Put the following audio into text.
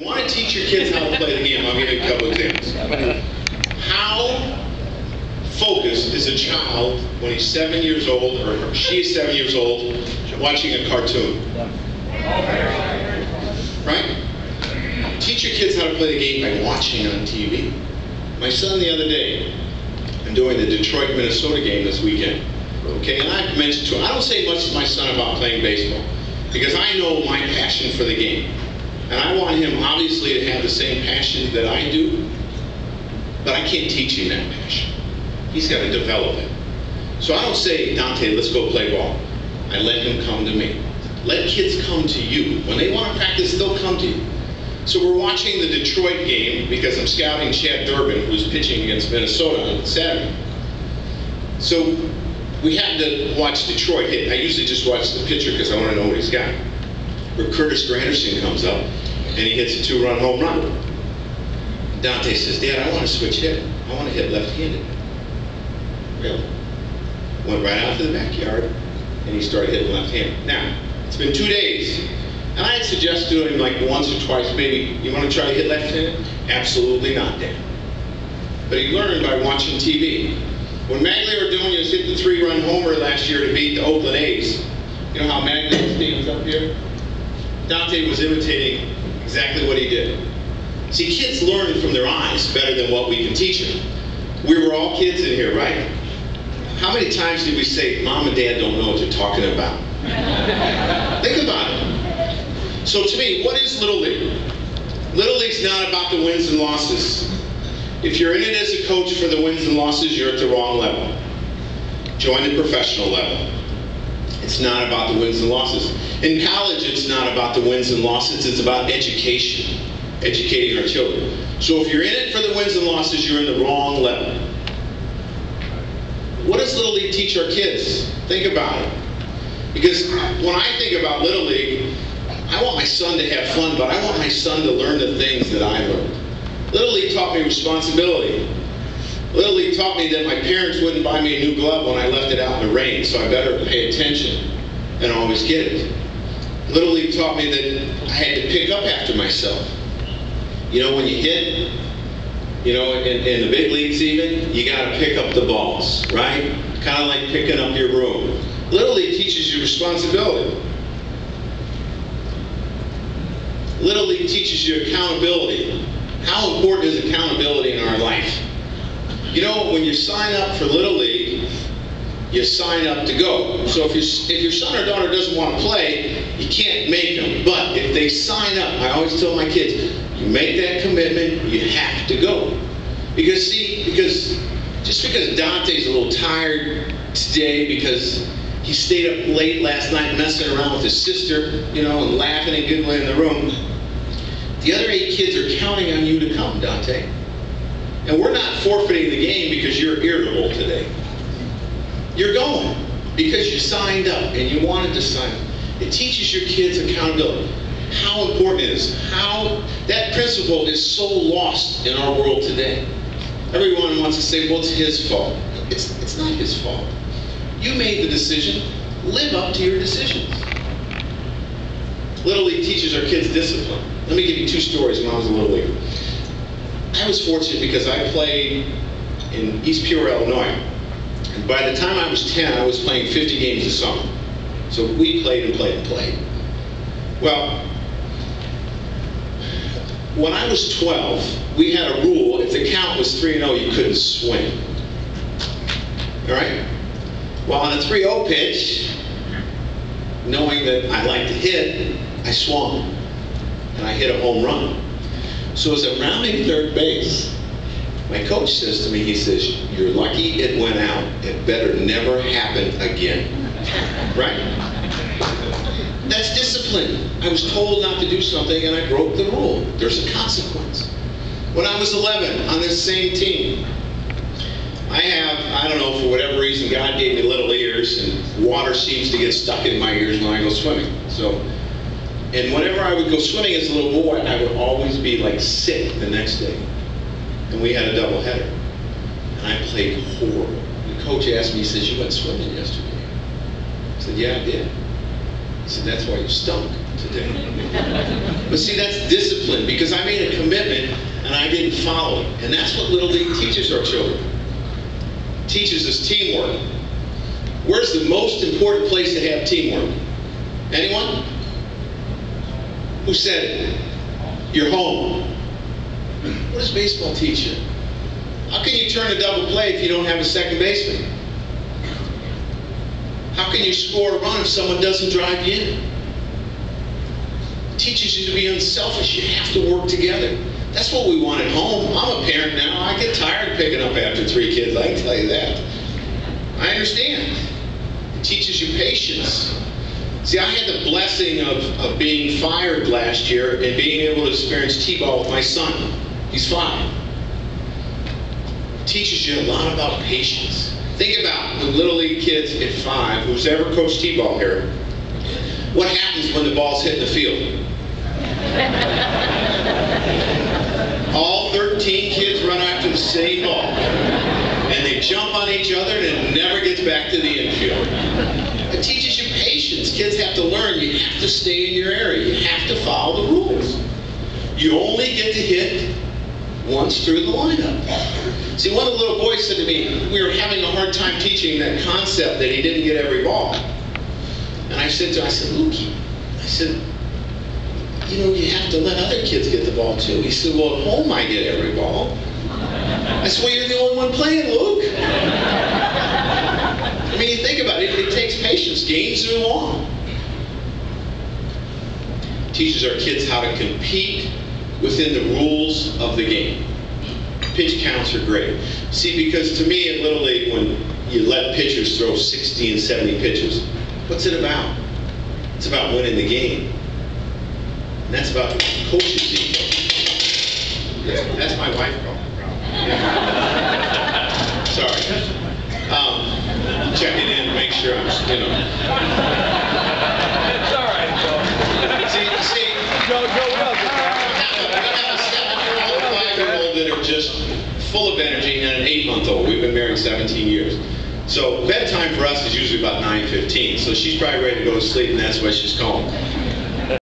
Want to teach your kids how to play the game? I'll give you a couple examples. How focused is a child when he's 7 years old, or she is 7 years old, watching a cartoon? Right? Teach your kids how to play the game by watching on TV. My son the other day, I'm doing the Detroit-Minnesota game this weekend. Okay, and I've mentioned to him, I don't say much to my son about playing baseball, because I know my passion for the game. And I want him, obviously, to have the same passion that I do, but I can't teach him that passion. He's got to develop it. So I don't say, Dante, let's go play ball. I let him come to me. Let kids come to you. When they want to practice, they'll come to you. So we're watching the Detroit game because I'm scouting Chad Durbin, who's pitching against Minnesota on Saturday. So we had to watch Detroit hit. I usually just watch the pitcher because I want to know what he's got. Where Curtis Granderson comes up and he hits a 2-run home run. Dante says, Dad, I want to switch hit. I want to hit left-handed. Really? Went right out to the backyard and he started hitting left-handed. Now, it's been 2 days. And I had suggested to him like once or twice, maybe, you want to try to hit left-handed? Absolutely not, Dad. But he learned by watching TV. When Magglio Ordonez hit the 3-run homer last year to beat the Oakland A's, you know how Magglio stands up here? Dante was imitating exactly what he did. See, kids learn from their eyes better than what we can teach them. We were all kids in here, right? How many times did we say, Mom and Dad don't know what you're talking about? Think about it. So to me, what is Little League? Little League's not about the wins and losses. If you're in it as a coach for the wins and losses, you're at the wrong level. Join the professional level. It's not about the wins and losses. In college, it's not about the wins and losses. It's about education, educating our children. So if you're in it for the wins and losses, you're in the wrong level. What does Little League teach our kids? Think about it. Because when I think about Little League, I want my son to have fun, but I want my son to learn the things that I learned. Little League taught me responsibility. Little League taught me that my parents wouldn't buy me a new glove when I left it out in the rain, so I better pay attention and always get it. Little League taught me that I had to pick up after myself. You know, when you hit, you know, in the big leagues even, you got to pick up the balls, right? Kind of like picking up your broom. Little League teaches you responsibility. Little League teaches you accountability. How important is accountability in our life? You know, when you sign up for Little League, you sign up to go. So if your son or daughter doesn't want to play, you can't make them. But if they sign up, I always tell my kids, you make that commitment, you have to go. Because just because Dante's a little tired today because he stayed up late last night messing around with his sister, you know, and laughing and giggling in the room, the other 8 kids are counting on you to come, Dante. And we're not forfeiting the game because you're irritable today. You're going because you signed up and you wanted to sign up. It teaches your kids accountability. How important it is. How that principle is so lost in our world today. Everyone wants to say, well, it's his fault. It's not his fault. You made the decision. Live up to your decisions. Little League teaches our kids discipline. Let me give you 2 stories when I was in Little League. I was fortunate because I played in East Peoria, Illinois. And by the time I was 10, I was playing 50 games a summer. So we played and played and played. Well, when I was 12, we had a rule. If the count was 3-0, you couldn't swing. All right? Well, on a 3-0 pitch, knowing that I like to hit, I swung. And I hit a home run. So as I'm rounding third base, my coach says to me, he says, you're lucky it went out. It better never happen again. Right? That's discipline. I was told not to do something and I broke the rule. There's a consequence. When I was 11, on this same team, I don't know, for whatever reason, God gave me little ears and water seems to get stuck in my ears when I go swimming. And whenever I would go swimming as a little boy, I would always be like sick the next day. And we had a doubleheader. And I played horrible. The coach asked me, he says, you went swimming yesterday? I said, yeah, I did. He said, that's why you stunk today. But see, that's discipline, because I made a commitment and I didn't follow it. And that's what Little League teaches our children. Teaches us teamwork. Where's the most important place to have teamwork? Anyone? Who said it? Your home. What does baseball teach you? How can you turn a double play if you don't have a second baseman? How can you score a run if someone doesn't drive you in? It teaches you to be unselfish. You have to work together. That's what we want at home. I'm a parent now. I get tired picking up after 3 kids. I can tell you that. I understand. It teaches you patience. See, I had the blessing of being fired last year and being able to experience T-ball with my son. He's 5. It teaches you a lot about patience. Think about the Little League kids at 5, who's ever coached T-ball here. What happens when the ball's hitting the field? All 13 kids run after the same ball. And they jump on each other and it never gets back to the infield. It teaches you patience. Kids have to learn. You have to stay in your area. You have to follow the rules. You only get to hit once through the lineup. See, one of the little boys said to me, we were having a hard time teaching that concept that he didn't get every ball. And I said to him, Luke, you know, you have to let other kids get the ball too. He said, well, at home I get every ball. I said, well, you're the only one playing, Luke. I mean, you think about it, it takes patience. Games are long. It teaches our kids how to compete within the rules of the game. Pitch counts are great. See, because to me at Little League, when you let pitchers throw 60 and 70 pitches, what's it about? It's about winning the game. And that's about the coach's ego. That's my wife calling. Sorry. Checking in to make sure I'm, you know. It's all right, Joe. See, Joe, we don't get that. We have a 7-year-old, 5-year-old that are just full of energy, and an 8-month-old. We've been married 17 years. So bedtime for us is usually about 9:15. So she's probably ready to go to sleep, and that's why she's calling.